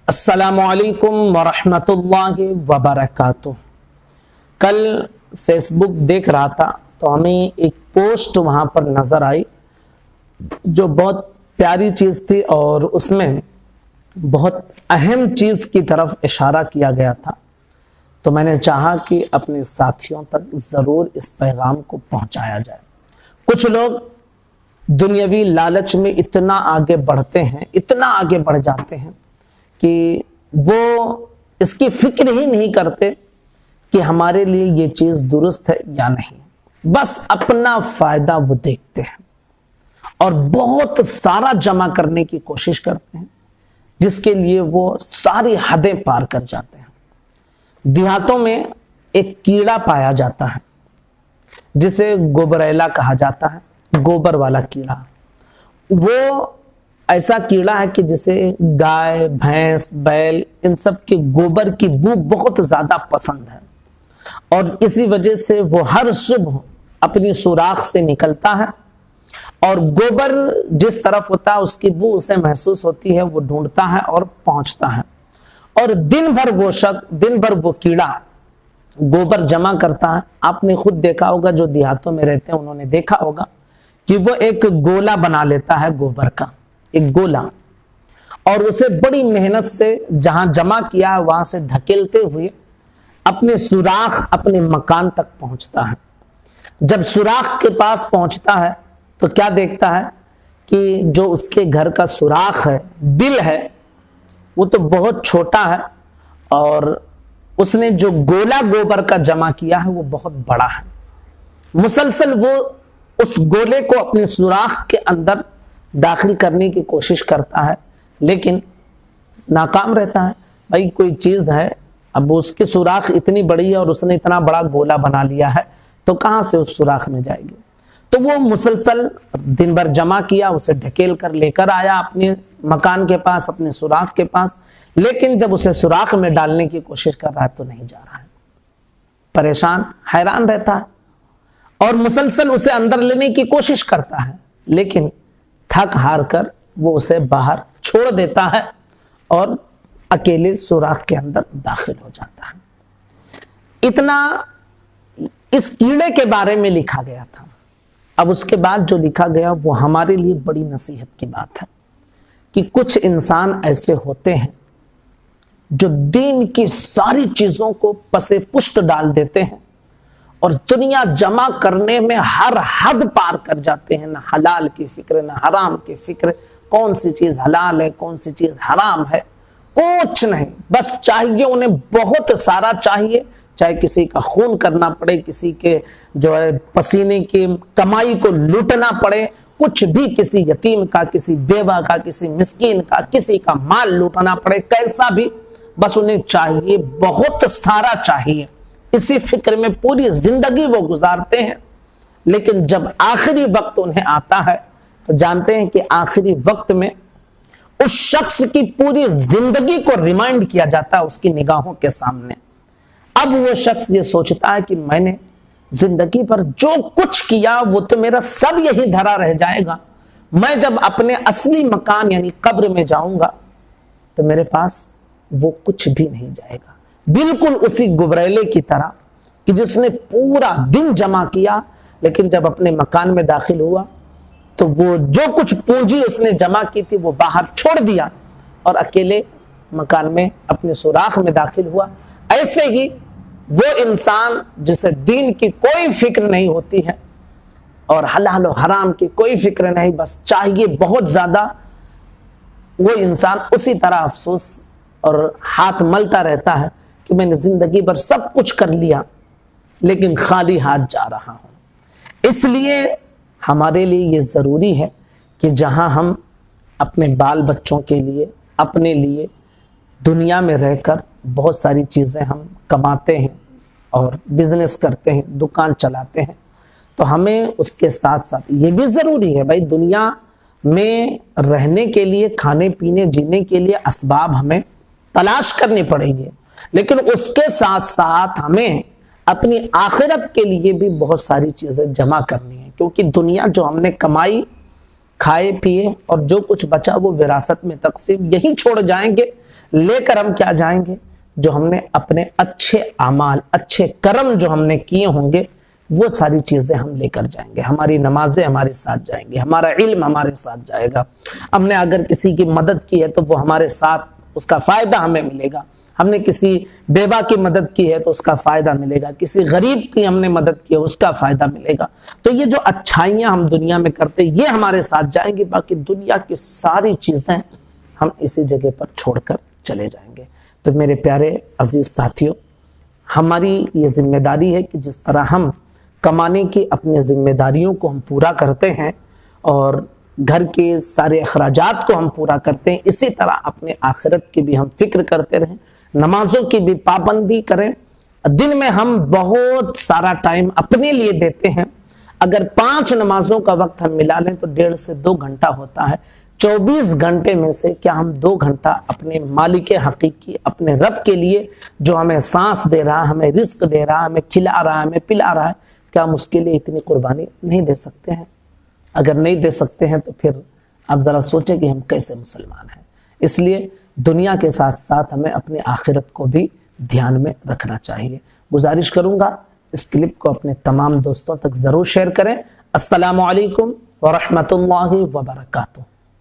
السلام علیکم ورحمۃ اللہ وبرکاتہ۔ کل فیس بک دیکھ رہا تھا تو ہمیں ایک پوسٹ وہاں پر نظر آئی جو بہت پیاری چیز تھی، اور اس میں بہت اہم چیز کی طرف اشارہ کیا گیا تھا، تو میں نے چاہا کہ اپنے ساتھیوں تک ضرور اس پیغام کو پہنچایا جائے۔ کچھ لوگ دنیاوی لالچ میں اتنا آگے بڑھتے ہیں، اتنا آگے بڑھ جاتے ہیں کہ وہ اس کی فکر ہی نہیں کرتے کہ ہمارے لیے یہ چیز درست ہے یا نہیں، بس اپنا فائدہ وہ دیکھتے ہیں اور بہت سارا جمع کرنے کی کوشش کرتے ہیں، جس کے لیے وہ ساری حدیں پار کر جاتے ہیں۔ دیہاتوں میں ایک کیڑا پایا جاتا ہے جسے گوبریلا کہا جاتا ہے، گوبر والا کیڑا۔ وہ ایسا کیڑا ہے کہ جسے گائے، بھینس، بیل ان سب کے گوبر کی بو بہت زیادہ پسند ہے، اور اسی وجہ سے وہ ہر صبح اپنی سوراخ سے نکلتا ہے اور گوبر جس طرف ہوتا ہے اس کی بو اسے محسوس ہوتی ہے، وہ ڈھونڈتا ہے اور پہنچتا ہے، اور دن بھر وہ کیڑا گوبر جمع کرتا ہے۔ آپ نے خود دیکھا ہوگا، جو دیہاتوں میں رہتے ہیں انہوں نے دیکھا ہوگا کہ وہ ایک گولا بنا لیتا ہے، گوبر کا ایک گولا، اور اسے بڑی محنت سے جہاں جمع کیا ہے وہاں سے دھکیلتے ہوئے اپنے سوراخ، اپنے مکان تک پہنچتا ہے۔ جب سوراخ کے پاس پہنچتا ہے تو کیا دیکھتا ہے کہ جو اس کے گھر کا سوراخ ہے، بل ہے، وہ تو بہت چھوٹا ہے، اور اس نے جو گولا گوبر کا جمع کیا ہے وہ بہت بڑا ہے۔ مسلسل وہ اس گولے کو اپنے سوراخ کے اندر داخل کرنے کی کوشش کرتا ہے، لیکن ناکام رہتا ہے۔ بھائی کوئی چیز ہے، اب اس کی سوراخ اتنی بڑی ہے اور اس نے اتنا بڑا گولا بنا لیا ہے تو کہاں سے اس سوراخ میں جائے گی؟ تو وہ مسلسل دن بھر جمع کیا، اسے ڈھکیل کر لے کر آیا اپنے مکان کے پاس، اپنے سوراخ کے پاس، لیکن جب اسے سوراخ میں ڈالنے کی کوشش کر رہا ہے تو نہیں جا رہا ہے۔ پریشان، حیران رہتا ہے اور مسلسل اسے اندر لینے کی کوشش کرتا ہے، لیکن تھک ہار کر وہ اسے باہر چھوڑ دیتا ہے اور اکیلے سوراخ کے اندر داخل ہو جاتا ہے۔ اتنا اس کیڑے کے بارے میں لکھا گیا تھا۔ اب اس کے بعد جو لکھا گیا وہ ہمارے لیے بڑی نصیحت کی بات ہے کہ کچھ انسان ایسے ہوتے ہیں جو دین کی ساری چیزوں کو پسے پشت ڈال دیتے ہیں اور دنیا جمع کرنے میں ہر حد پار کر جاتے ہیں، نہ حلال کی فکر نہ حرام کی فکر، کون سی چیز حلال ہے کون سی چیز حرام ہے، کچھ نہیں، بس چاہیے انہیں بہت سارا چاہیے، چاہے کسی کا خون کرنا پڑے، کسی کے جو ہے پسینے کی کمائی کو لوٹنا پڑے، کچھ بھی، کسی یتیم کا، کسی بیوہ کا، کسی مسکین کا، کسی کا مال لوٹنا پڑے، کیسا بھی، بس انہیں چاہیے، بہت سارا چاہیے، اسی فکر میں پوری زندگی وہ گزارتے ہیں۔ لیکن جب آخری وقت انہیں آتا ہے تو جانتے ہیں کہ آخری وقت میں اس شخص کی پوری زندگی کو ریمائنڈ کیا جاتا ہے اس کی نگاہوں کے سامنے۔ اب وہ شخص یہ سوچتا ہے کہ میں نے زندگی پر جو کچھ کیا وہ تو میرا سب یہی دھرا رہ جائے گا، میں جب اپنے اصلی مکان یعنی قبر میں جاؤں گا تو میرے پاس وہ کچھ بھی نہیں جائے گا۔ بالکل اسی گبریلے کی طرح کہ جس نے پورا دن جمع کیا، لیکن جب اپنے مکان میں داخل ہوا تو وہ جو کچھ پونجی اس نے جمع کی تھی وہ باہر چھوڑ دیا اور اکیلے مکان میں اپنے سوراخ میں داخل ہوا۔ ایسے ہی وہ انسان جسے دین کی کوئی فکر نہیں ہوتی ہے اور حلال و حرام کی کوئی فکر نہیں، بس چاہیے بہت زیادہ، وہ انسان اسی طرح افسوس اور ہاتھ ملتا رہتا ہے کہ میں نے زندگی بھر سب کچھ کر لیا لیکن خالی ہاتھ جا رہا ہوں۔ اس لیے ہمارے لیے یہ ضروری ہے کہ جہاں ہم اپنے بال بچوں کے لیے، اپنے لیے دنیا میں رہ کر بہت ساری چیزیں ہم کماتے ہیں اور بزنس کرتے ہیں، دکان چلاتے ہیں، تو ہمیں اس کے ساتھ ساتھ یہ بھی ضروری ہے بھائی، دنیا میں رہنے کے لیے، کھانے پینے جینے کے لیے اسباب ہمیں تلاش کرنی پڑیں گے، لیکن اس کے ساتھ ساتھ ہمیں اپنی آخرت کے لیے بھی بہت ساری چیزیں جمع کرنی ہیں، کیونکہ دنیا جو ہم نے کمائی کھائے پیے اور جو کچھ بچا وہ وراثت میں تقسیم یہی چھوڑ جائیں گے. لے کر ہم کیا جائیں گے؟ جو ہم نے اپنے اچھے اعمال، اچھے کرم جو ہم نے کیے ہوں گے وہ ساری چیزیں ہم لے کر جائیں گے. ہماری نمازیں ہمارے ساتھ جائیں گی، ہمارا علم ہمارے ساتھ جائے گا. ہم نے اگر کسی کی مدد کی ہے تو وہ ہمارے ساتھ، اس کا فائدہ ہمیں ملے گا. ہم نے کسی بیوہ کی مدد کی ہے تو اس کا فائدہ ملے گا. کسی غریب کی ہم نے مدد کی ہے اس کا فائدہ ملے گا. تو یہ جو اچھائیاں ہم دنیا میں کرتے یہ ہمارے ساتھ جائیں گی. باقی دنیا کی ساری چیزیں ہم اسی جگہ پر چھوڑ کر چلے جائیں گے. تو میرے پیارے عزیز ساتھیوں، ہماری یہ ذمہ داری ہے کہ جس طرح ہم کمانے کی اپنے ذمہ داریوں کو ہم پورا کرتے ہیں اور گھر کے سارے اخراجات کو ہم پورا کرتے ہیں، اسی طرح اپنے آخرت کی بھی ہم فکر کرتے رہیں، نمازوں کی بھی پابندی کریں. دن میں ہم بہت سارا ٹائم اپنے لیے دیتے ہیں. اگر 5 نمازوں کا وقت ہم ملا لیں تو 1.5 سے 2 گھنٹہ ہوتا ہے. 24 گھنٹے میں سے کیا ہم 2 گھنٹہ اپنے مالک حقیقی، اپنے رب کے لیے جو ہمیں سانس دے رہا ہے، ہمیں رزق دے رہا ہے، ہمیں کھلا رہا ہے، ہمیں پلا رہا ہے، کیا ہم اس کے لیے اتنی قربانی نہیں دے سکتے ہیں؟ اگر نہیں دے سکتے ہیں تو پھر آپ ذرا سوچیں کہ ہم کیسے مسلمان ہیں. اس لیے دنیا کے ساتھ ساتھ ہمیں اپنی آخرت کو بھی دھیان میں رکھنا چاہیے. گزارش کروں گا اس کلپ کو اپنے تمام دوستوں تک ضرور شیئر کریں. السلام علیکم ورحمۃ اللہ وبرکاتہ.